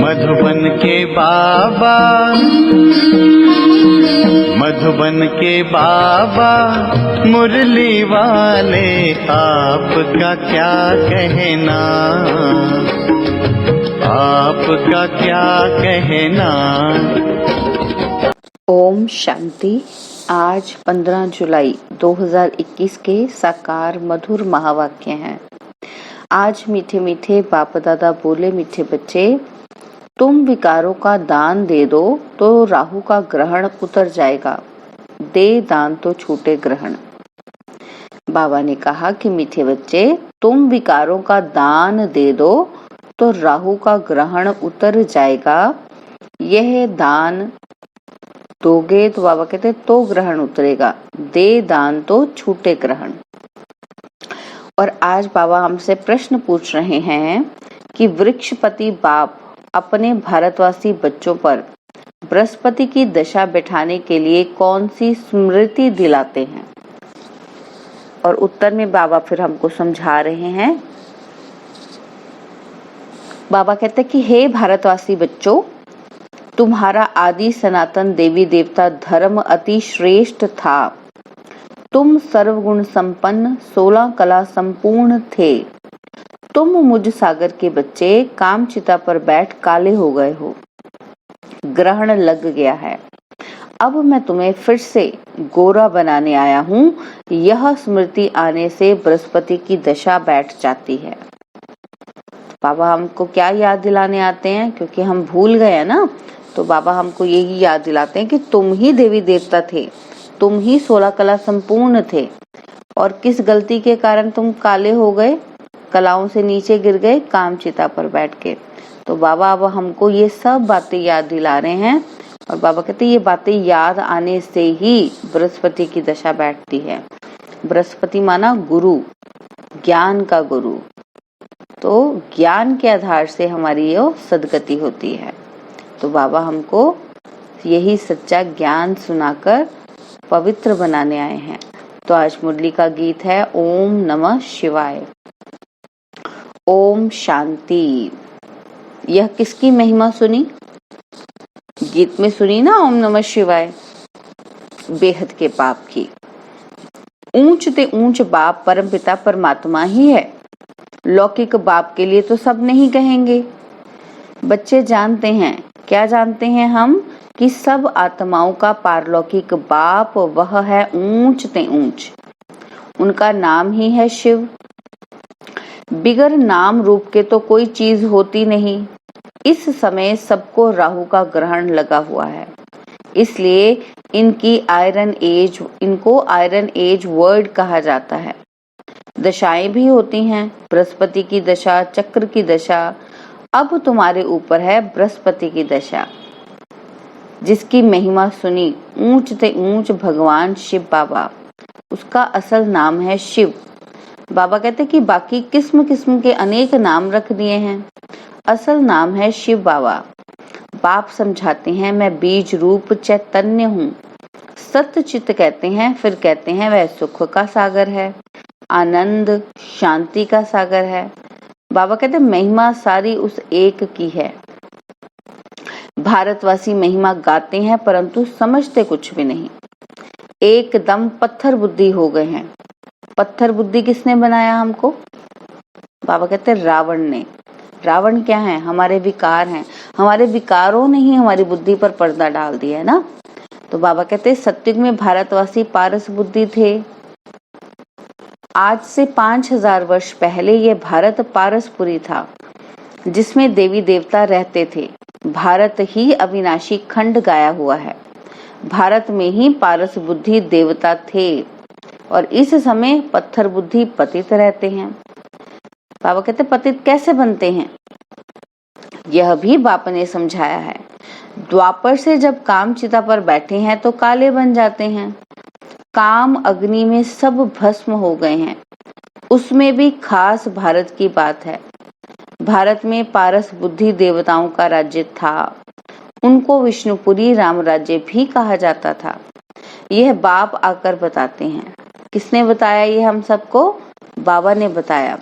मधुबन के बाबा, मधुबन के बाबा मुरली वाले, आपका क्या कहना, आपका क्या कहना। ओम शांति। आज 15 जुलाई 2021 के साकार मधुर महावाक्य हैं। आज मीठे मीठे बाप दादा बोले, मीठे बच्चे, तुम विकारों का दान दे दो तो राहु का ग्रहण उतर जाएगा, दे दान तो छूटे ग्रहण। बाबा ने कहा कि मीठे बच्चे, तुम विकारों का दान दे दो तो राहु का ग्रहण उतर जाएगा। यह दान दोगे तो बाबा कहते तो ग्रहण उतरेगा, दे दान तो छूटे ग्रहण। और आज बाबा हमसे प्रश्न पूछ रहे हैं कि वृक्षपति बाप अपने भारतवासी बच्चों पर बृहस्पति की दशा बैठाने के लिए कौन सी स्मृति दिलाते हैं। और उत्तर में बाबा फिर हमको समझा रहे हैं। बाबा कहते हैं कि हे भारतवासी बच्चों, तुम्हारा आदि सनातन देवी देवता धर्म अति श्रेष्ठ था। तुम सर्वगुण संपन्न 16 कला संपूर्ण थे। तुम मुझ सागर के बच्चे कामचिता पर बैठ काले हो गए हो, ग्रहण लग गया है। अब मैं तुम्हें फिर से गोरा बनाने आया हूँ। यह स्मृति आने से बृहस्पति की दशा बैठ जाती है। बाबा हमको क्या याद दिलाने आते हैं, क्योंकि हम भूल गए ना, तो बाबा हमको यही याद दिलाते हैं कि तुम ही देवी देवता थे, तुम ही 16 कला संपूर्ण थे, और किस गलती के कारण तुम काले हो गए, कलाओं से नीचे गिर गए कामचिता पर बैठ के। तो बाबा अब हमको ये सब बातें याद दिला रहे हैं। और बाबा कहते हैं ये बातें याद आने से ही बृहस्पति की दशा बैठती है। बृहस्पति माना गुरु, ज्ञान का गुरु। तो ज्ञान के आधार से हमारी ये सदगति होती है। तो बाबा हमको यही सच्चा ज्ञान सुनाकर पवित्र बनाने आए हैं। तो आज मुरली का गीत है ओम नमः शिवाय। ओम शांति। यह किसकी महिमा सुनी? गीत में सुनी ना, ओम नमः शिवाय। बेहद के बाप की। ऊंच ते ऊंच बाप परमपिता परमात्मा ही है। लौकिक बाप के लिए तो सब नहीं कहेंगे। बच्चे जानते हैं, क्या जानते हैं हम, कि सब आत्माओं का पारलौकिक बाप वह है ऊंच ते ऊंच। उनका नाम ही है शिव। बिगर नाम रूप के तो कोई चीज होती नहीं। इस समय सबको राहु का ग्रहण लगा हुआ है, इसलिए इनको आयरन एज वर्ल्ड कहा जाता है। दशाएं भी होती हैं, बृहस्पति की दशा, चक्र की दशा। अब तुम्हारे ऊपर है बृहस्पति की दशा, जिसकी महिमा सुनी ऊंच ते ऊंच भगवान शिव बाबा। उसका असल नाम है शिव। बाबा कहते कि बाकी किस्म किस्म के अनेक नाम रख दिए हैं, असल नाम है शिव बाबा। बाप समझाते हैं मैं बीज रूप चैतन्य हूँ। सत्य चित्त कहते हैं, फिर कहते हैं वह सुख का सागर है, आनंद शांति का सागर है। बाबा कहते महिमा सारी उस एक की है। भारतवासी महिमा गाते हैं परंतु समझते कुछ भी नहीं, एकदम पत्थर बुद्धि हो गए हैं। पत्थर बुद्धि किसने बनाया हमको? बाबा कहते रावण ने। रावण क्या है? हमारे विकार हैं। हमारे विकारों ने ही हमारी बुद्धि पर पर्दा डाल दिया है ना। तो बाबा कहते सत्युग में भारतवासी पारस बुद्धि थे। आज से 5000 वर्ष पहले यह भारत पारसपुरी था, जिसमें देवी देवता रहते थे। भारत ही अविनाशी खंड गाया हुआ है। भारत में ही पारस बुद्धि देवता थे, और इस समय पत्थर बुद्धि पतित रहते हैं। बाबा कहते पतित कैसे बनते हैं? यह भी बाप ने समझाया है। द्वापर से जब कामचिता पर बैठे हैं तो काले बन जाते हैं। काम अग्नि में सब भस्म हो गए हैं। उसमें भी खास भारत की बात है। भारत में पारस बुद्धि देवताओं का राज्य था। उनको विष्णुपुरी राम राज्य भी कहा जाता था। यह बाप आकर बताते हैं। किसने बताया ये हम सबको? बाबा ने बताया।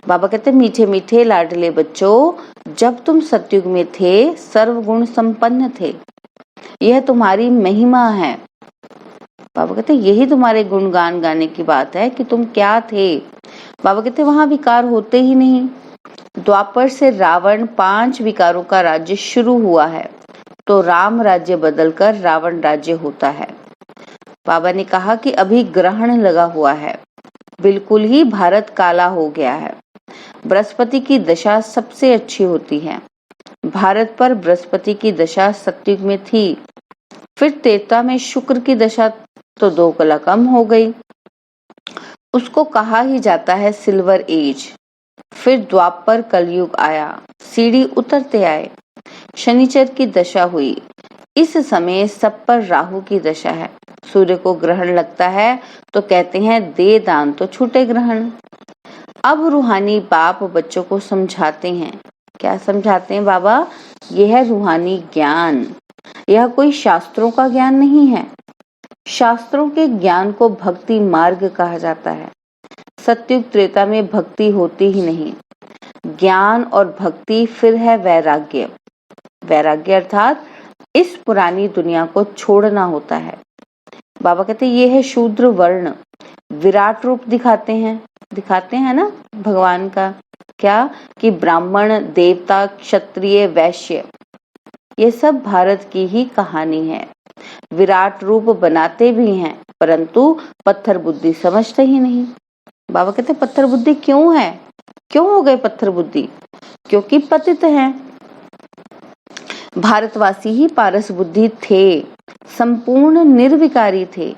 बाबा कहते मीठे मीठे लाडले बच्चों, जब तुम सतयुग में थे सर्वगुण संपन्न थे, यह तुम्हारी महिमा है। बाबा कहते यही तुम्हारे गुणगान गाने की बात है कि तुम क्या थे। बाबा कहते वहां विकार होते ही नहीं। द्वापर से रावण 5 विकारों का राज्य शुरू हुआ है, तो राम राज्य बदलकर रावण राज्य होता है। बाबा ने कहा कि अभी ग्रहण लगा हुआ है, बिल्कुल ही भारत काला हो गया है। बृहस्पति की दशा सबसे अच्छी होती है। भारत पर बृहस्पति की दशा सतयुग में थी, फिर त्रेता में शुक्र की दशा तो 2 कला कम हो गई, उसको कहा ही जाता है सिल्वर एज। फिर द्वापर कलयुग आया, सीढ़ी उतरते आए, शनिचर की दशा हुई। इस समय सब पर राहु की दशा है। सूर्य को ग्रहण लगता है तो कहते हैं दे दान तो छूटे ग्रहण। अब रूहानी बाप बच्चों को समझाते हैं। क्या समझाते हैं बाबा? यह है रूहानी ज्ञान। यह कोई शास्त्रों का ज्ञान नहीं है। शास्त्रों के ज्ञान को भक्ति मार्ग कहा जाता है। सतयुग त्रेता में भक्ति होती ही नहीं। ज्ञान और भक्ति फिर है वैराग्य। वैराग्य अर्थात इस पुरानी दुनिया को छोड़ना होता है। बाबा कहते ये है शूद्र वर्ण। विराट रूप दिखाते हैं ना भगवान का, क्या कि ब्राह्मण, देवता, क्षत्रिय, वैश्य, ये सब भारत की ही कहानी है। विराट रूप बनाते भी हैं, परंतु पत्थर बुद्धि समझते ही नहीं। बाबा कहते पत्थर बुद्धि क्यों है? क्यों हो गए पत्थर बुद्धि? क्योंकि पतित हैं। भारतवासी ही पारस बुद्धि थे, संपूर्ण निर्विकारी थे।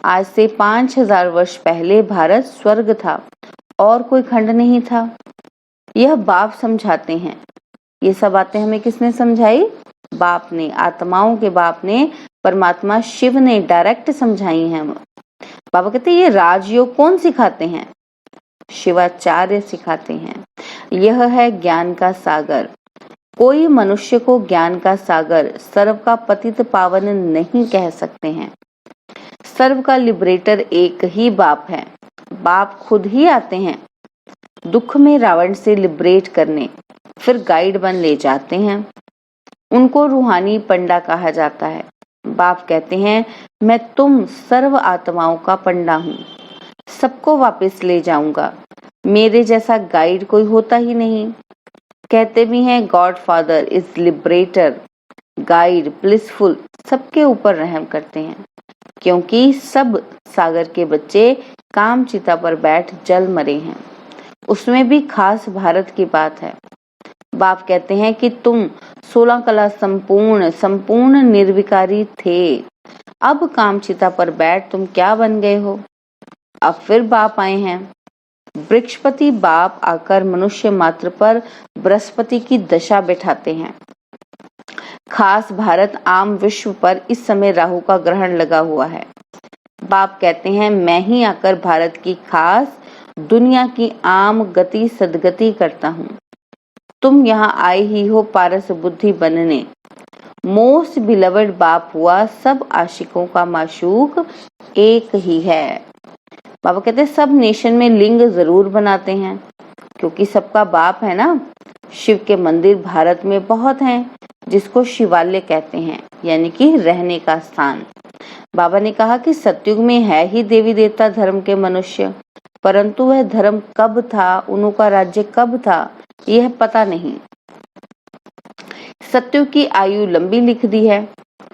आज से 5000 वर्ष पहले भारत स्वर्ग था और कोई खंड नहीं था। यह बाप समझाते हैं। ये सब बातें हमें किसने समझाई? बाप ने, आत्माओं के बाप ने, परमात्मा शिव ने डायरेक्ट समझाई हैं। बाबा कहते ये राजयोग कौन सिखाते हैं? शिवाचार्य सिखाते हैं। यह है ज्ञान का सागर। कोई मनुष्य को ज्ञान का सागर, सर्व का पतित पावन नहीं कह सकते हैं। सर्व का लिबरेटर एक ही बाप है। बाप खुद ही आते हैं दुख में रावण से लिबरेट करने, फिर गाइड बन ले जाते हैं। उनको रूहानी पंडा कहा जाता है। बाप कहते हैं मैं तुम सर्व आत्माओं का पंडा हूँ, सबको वापस ले जाऊंगा। मेरे जैसा गाइड कोई होता ही नहीं। कहते भी हैं God father is liberator, guide, blissful, सबके ऊपर रहम करते हैं, क्योंकि सब सागर के बच्चे काम चिता पर बैठ जल मरे हैं। उसमें भी खास भारत की बात है। बाप कहते हैं कि तुम 16 कला संपूर्ण निर्विकारी थे। अब काम चिता पर बैठ तुम क्या बन गए हो? अब फिर बाप आए हैं। बृहस्पति बाप आकर मनुष्य मात्र पर बृहस्पति की दशा बैठाते हैं। खास भारत आम विश्व पर इस समय राहु का ग्रहण लगा हुआ है। बाप कहते हैं मैं ही आकर भारत की खास दुनिया की आम गति सदगति करता हूँ। तुम यहाँ आए ही हो पारस बुद्धि बनने। मोस्ट बिलवड बाप हुआ सब आशिकों का माशूक एक ही है। बाबा कहते हैं सब नेशन में लिंग जरूर बनाते हैं, क्योंकि सबका बाप है ना। शिव के मंदिर भारत में बहुत हैं, जिसको शिवालय कहते हैं, यानी कि रहने का स्थान। बाबा ने कहा कि सतयुग में है ही देवी देवता धर्म के मनुष्य, परंतु वह धर्म कब था, उनका राज्य कब था, यह पता नहीं। सतयुग की आयु लंबी लिख दी है।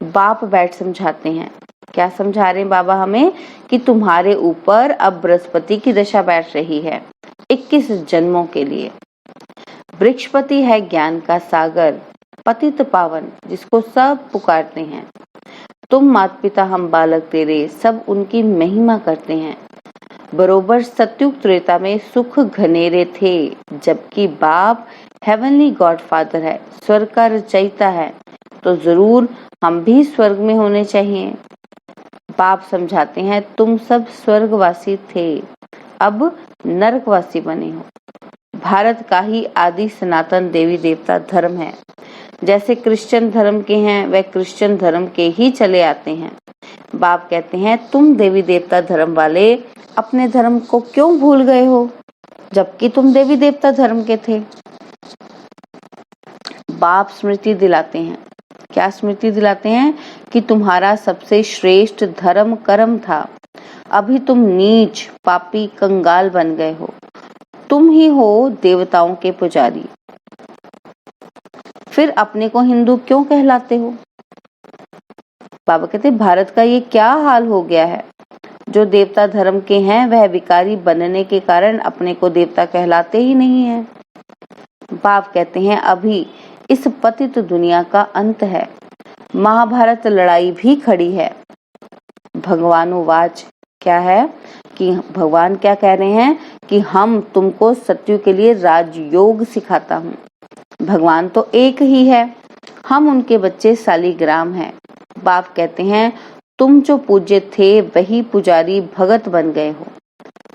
बाप बैठ समझाते हैं। क्या समझा रहे हैं बाबा हमें? कि तुम्हारे ऊपर अब बृहस्पति की दशा बैठ रही है 21 जन्मों के लिए। बृहस्पति है ज्ञान का सागर, पतित पावन, जिसको सब पुकारते हैं। तुम माता पिता हम बालक तेरे, सब उनकी महिमा करते हैं। बरोबर सतयुग त्रेता में सुख घनेरे थे, जबकि बाप हेवनली गॉड फादर है, स्वर्ग का रचयिता है, तो जरूर हम भी स्वर्ग में होने चाहिए। बाप समझाते हैं तुम सब स्वर्गवासी थे, अब नरकवासी बने हो। भारत का ही आदि सनातन देवी देवता धर्म है। जैसे क्रिश्चियन धर्म के हैं, वह क्रिश्चियन धर्म के ही चले आते हैं। बाप कहते हैं तुम देवी देवता धर्म वाले अपने धर्म को क्यों भूल गए हो, जबकि तुम देवी देवता धर्म के थे। बाप स्मृति दिलाते हैं। क्या स्मृति दिलाते हैं? कि तुम्हारा सबसे श्रेष्ठ धर्म कर्म था, अभी तुम नीच पापी कंगाल बन गए हो, तुम ही हो देवताओं के पुजारी। फिर अपने को हिंदू क्यों कहलाते हो? बाबा कहते भारत का ये क्या हाल हो गया है, जो देवता धर्म के हैं वह विकारी बनने के कारण अपने को देवता कहलाते ही नहीं है। बाप कहते हैं अभी इस पतित दुनिया का अंत है, महाभारत लड़ाई भी खड़ी है। भगवानुवाच क्या है कि भगवान क्या कह रहे हैं कि हम तुमको सत्युग के लिए राजयोग सिखाता हूँ। भगवान तो एक ही है, हम उनके बच्चे शालिग्राम हैं। बाप कहते हैं तुम जो पूज्य थे वही पुजारी भगत बन गए हो,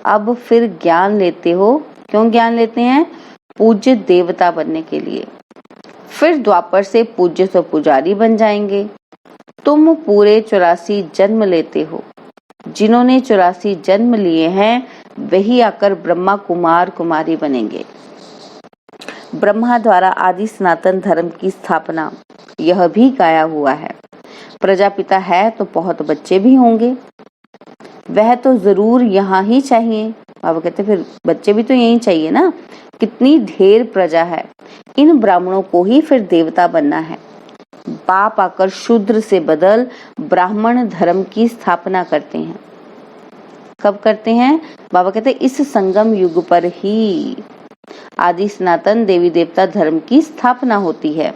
अब फिर ज्ञान लेते हो। क्यों ज्ञान लेते हैं? पूज्य देवता बनने के लिए। फिर द्वापर से पूज्य से पुजारी बन जाएंगे। तुम पूरे 84 जन्म लेते हो, जिन्होंने 84 जन्म लिए हैं वही आकर ब्रह्मा कुमार कुमारी बनेंगे। ब्रह्मा द्वारा आदि सनातन धर्म की स्थापना यह भी गाया हुआ है। प्रजापिता है तो बहुत बच्चे भी होंगे, वह तो जरूर यहाँ ही चाहिए। बाबा कहते फिर बच्चे भी तो यही चाहिए ना, कितनी ढेर प्रजा है, इन ब्राह्मणों को ही फिर देवता बनना है। बाप आकर शूद्र से बदल ब्राह्मण धर्म की स्थापना करते हैं। कब करते हैं? बाबा कहते इस संगम युग पर ही आदि सनातन देवी देवता धर्म की स्थापना होती है।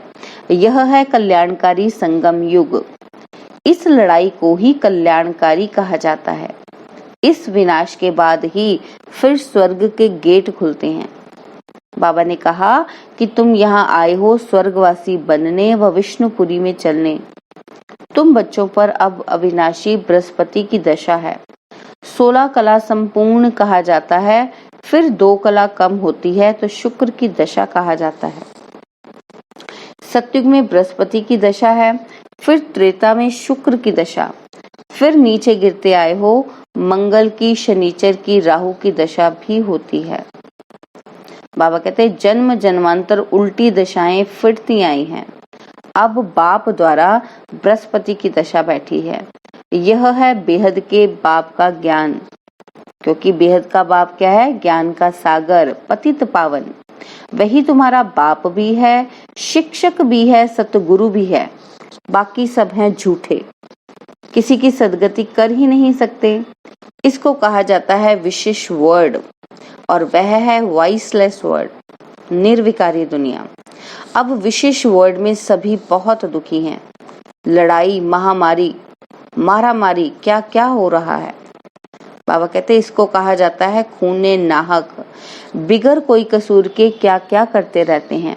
यह है कल्याणकारी संगम युग। इस लड़ाई को ही कल्याणकारी कहा जाता है। इस विनाश के बाद ही फिर स्वर्ग के गेट खुलते हैं। बाबा ने कहा कि तुम यहाँ आए हो स्वर्गवासी बनने व विष्णुपुरी में चलने। तुम बच्चों पर अब अविनाशी बृहस्पति की दशा है। 16 कला संपूर्ण कहा जाता है, फिर 2 कला कम होती है तो शुक्र की दशा कहा जाता है। सतयुग में बृहस्पति की दशा है, फिर त्रेता में शुक्र की दशा, फिर नीचे गिरते आए हो मंगल की, शनिचर की, राहु की दशा भी होती है। बाबा कहते हैं जन्म जन्मांतर उल्टी दशाएं फिरती आई हैं। अब बाप द्वारा बृहस्पति की दशा बैठी है। यह है बेहद के बाप का ज्ञान, क्योंकि बेहद का बाप क्या है? ज्ञान का सागर, पतित पावन। वही तुम्हारा बाप भी है, शिक्षक भी है, सतगुरु भी है। बाकी सब हैं झूठे, किसी की सदगति कर ही नहीं सकते। इसको कहा जाता है विशेष वर्ड, और वह है वॉइसलेस वर्ड, निर्विकारी दुनिया। अब विशेष वर्ड में सभी बहुत दुखी हैं। लड़ाई, महामारी, मारामारी, क्या क्या हो रहा है। बाबा कहते हैं इसको कहा जाता है खूने नाहक। बिगर कोई कसूर के क्या क्या करते रहते हैं।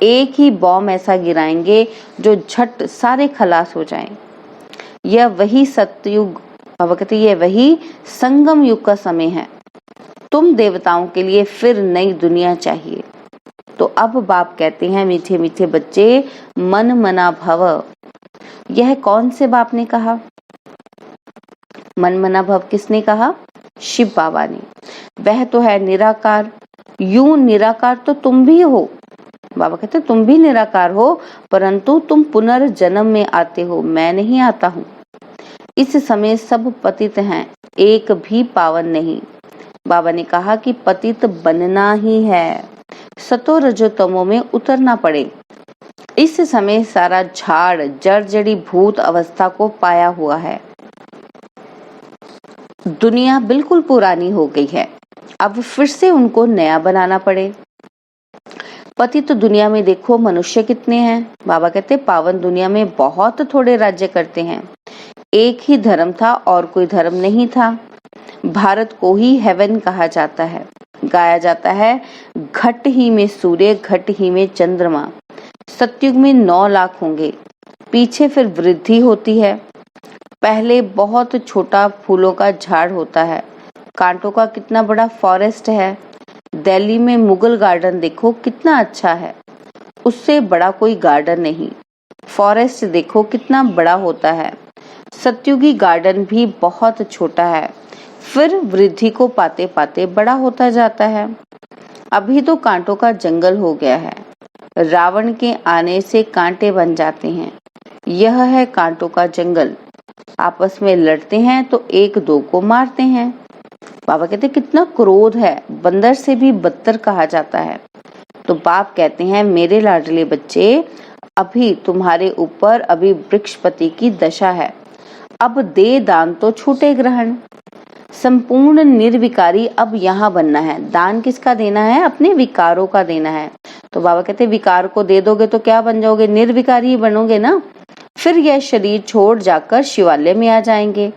एक ही बॉम्ब ऐसा गिराएंगे जो झट सारे खलास हो जाएं। यह वही सतयुग, बाबा कहते यह वही संगम युग का समय है। तुम देवताओं के लिए फिर नई दुनिया चाहिए। तो अब बाप कहते हैं मीठे मीठे बच्चे, मन मना भव। यह कौन से बाप ने कहा? मन मना भव किसने कहा? शिव बाबा ने। वह तो है निराकार। यूं निराकार तो तुम भी हो। बाबा कहते तुम भी निराकार हो, परंतु तुम पुनर्जन्म में आते हो, मैं नहीं आता हूँ। इस समय सब पतित हैं, एक भी पावन नहीं। बाबा ने कहा कि पतित बनना ही है, सतो रजो तमो में उतरना पड़े। इस समय सारा झाड़ जड़ भूत अवस्था को पाया हुआ है। दुनिया बिल्कुल पुरानी हो गई है, अब फिर से उनको नया बनाना पड़े। पतित दुनिया में देखो मनुष्य कितने हैं। बाबा कहते पावन दुनिया में बहुत थोड़े राज्य करते हैं। एक ही धर्म था और कोई धर्म नहीं था। भारत को ही हेवन कहा जाता है। गाया जाता है घट ही में सूर्य, घट ही में चंद्रमा। सतयुग में 9 लाख होंगे, पीछे फिर वृद्धि होती है। पहले बहुत छोटा फूलों का झाड़ होता है, कांटों का कितना बड़ा फॉरेस्ट है। दिल्ली में मुगल गार्डन देखो कितना अच्छा है, उससे बड़ा कोई गार्डन नहीं। फॉरेस्ट देखो कितना बड़ा होता है। सतयुगी गार्डन भी बहुत छोटा है, फिर वृद्धि को पाते पाते बड़ा होता जाता है। अभी तो कांटों का जंगल हो गया है। रावण के आने से कांटे बन जाते हैं। यह है कांटों का जंगल। आपस में लड़ते हैं तो एक दो को मारते हैं। बाबा कहते कितना क्रोध है, बंदर से भी बदतर कहा जाता है। तो बाप कहते हैं मेरे लाडले बच्चे, अभी तुम्हारे ऊपर अभी वृक्षपति की दशा है। अब दे दान तो छूटे ग्रहण। संपूर्ण निर्विकारी अब यहाँ बनना है। दान किसका देना है? अपने विकारों का देना है। तो बाबा कहते विकार को दे दोगे तो क्या बन जाओगे? निर्विकारी ही बनोगे ना। फिर यह शरीर छोड़ जाकर शिवालय में आ जाएंगे।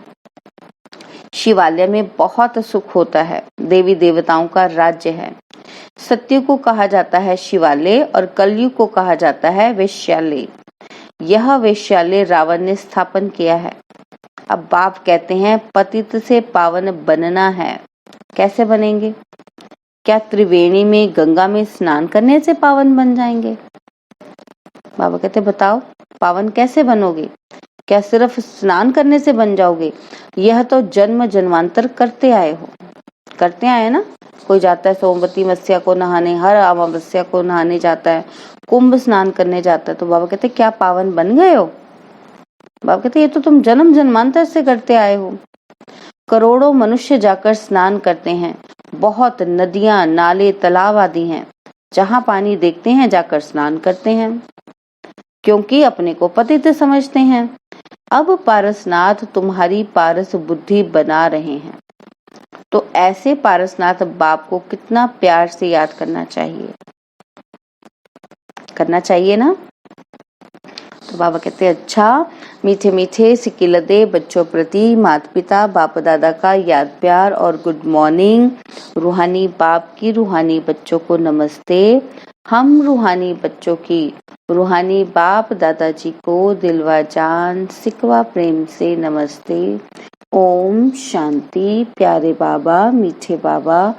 शिवालय में बहुत सुख होता है, देवी देवताओं का राज्य है। सत्य को कहा जाता है शिवालय और कलयुग को कहा जाता है वेश्यालय। यह वेश्यालय रावण ने स्थापन किया है। अब बाप कहते हैं पतित से पावन बनना है। कैसे बनेंगे? क्या त्रिवेणी में गंगा में स्नान करने से पावन बन जाएंगे? बाबा कहते बताओ पावन कैसे बनोगे? क्या सिर्फ स्नान करने से बन जाओगे? यह तो जन्म जन्मांतर करते आए हो, करते आए ना। कोई जाता है सोमवती मत्स्या को नहाने, हर अमावस्या को नहाने जाता है, कुंभ स्नान करने जाता है। तो बाबा कहते क्या पावन बन गए हो? बाबा कहते ये तो तुम जन्म जन्मांतर से करते आए हो। करोड़ों मनुष्य जाकर स्नान करते हैं। बहुत नदियां, नाले, तालाब आदि हैं, जहां पानी देखते हैं जाकर स्नान करते हैं, क्योंकि अपने को पतित समझते हैं। अब पारसनाथ तुम्हारी पारस बुद्धि बना रहे हैं। तो ऐसे पारसनाथ बाप को कितना प्यार से याद करना चाहिए, करना चाहिए ना। तो बाबा कहते अच्छा, मीठे मीठे सिकिलदे बच्चों प्रति माता पिता बाप दादा का याद प्यार और गुड मॉर्निंग। रूहानी बाप की रूहानी बच्चों को नमस्ते। हम रूहानी बच्चों की रूहानी बाप दादाजी को दिलवा जान सिकवा प्रेम से नमस्ते। ओम शांति। प्यारे बाबा, मीठे बाबा,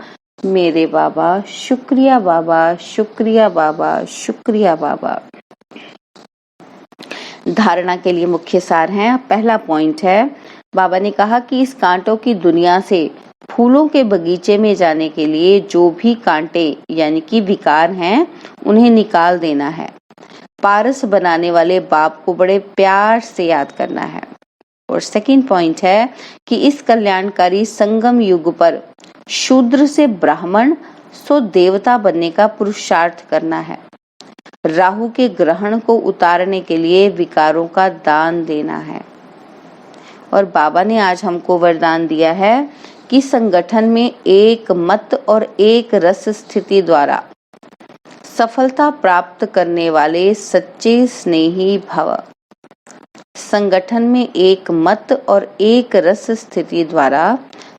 मेरे बाबा, शुक्रिया बाबा, शुक्रिया बाबा, शुक्रिया बाबा। धारणा के लिए मुख्य सार है। पहला पॉइंट है, बाबा ने कहा कि इस कांटों की दुनिया से फूलों के बगीचे में जाने के लिए जो भी कांटे यानी कि विकार हैं उन्हें निकाल देना है। पारस बनाने वाले बाप को बड़े प्यार से याद करना है। और सेकंड पॉइंट है कि इस कल्याणकारी संगम युग पर शूद्र से ब्राह्मण सो देवता बनने का पुरुषार्थ करना है। राहु के ग्रहण को उतारने के लिए विकारों का दान देना है। और बाबा ने आज हमको वरदान दिया है कि संगठन में एक मत और एक रस स्थिति द्वारा सफलता प्राप्त करने वाले सच्चे स्नेही भव। संगठन में एक मत और एक रस स्थिति द्वारा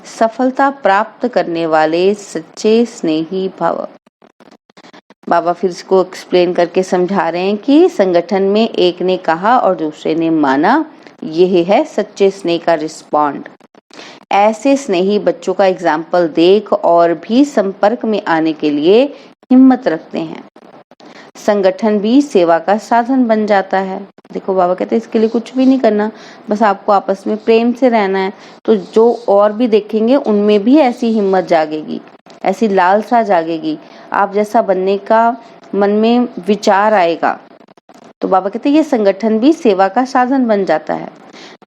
सफलता प्राप्त करने वाले सच्चे स्नेही भव। बाबा फिर इसको एक्सप्लेन करके समझा रहे हैं कि संगठन में एक ने कहा और दूसरे ने माना, यह है सच्चे स्नेह का रिस्पॉन्ड। ऐसे स्नेही बच्चों का एग्जाम्पल देख और भी संपर्क में आने के लिए हिम्मत रखते हैं। संगठन भी सेवा का साधन बन जाता है। देखो बाबा कहते हैं इसके लिए कुछ भी नहीं करना, बस आपको आपस में प्रेम से रहना है। तो जो और भी देखेंगे उनमें भी ऐसी हिम्मत जागेगी, ऐसी लालसा जागेगी, आप जैसा बनने का मन में विचार आएगा। तो बाबा कहते हैं ये संगठन भी सेवा का साधन बन जाता है।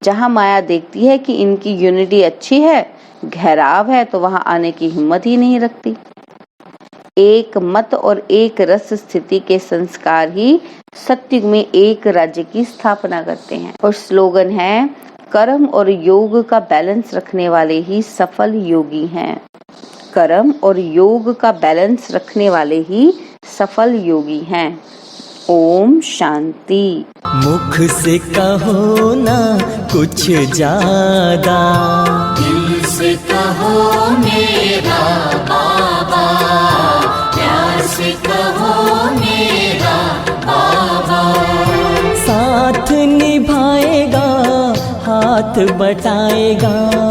जहाँ माया देखती है कि इनकी यूनिटी अच्छी है, घेराव है, तो वहां आने की हिम्मत ही नहीं रखती। एक मत और एक रस स्थिति के संस्कार ही सत्युग में एक राज्य की स्थापना करते हैं। और स्लोगन है, कर्म और योग का बैलेंस रखने वाले ही सफल योगी हैं। कर्म और योग का बैलेंस रखने वाले ही सफल योगी हैं। ओम शांति। मुख से कहो ना कुछ ज्यादा, दिल से कहो मेरा बाबा, प्यार से कहो मेरा बाबा। साथ निभाएगा, हाथ बटाएगा।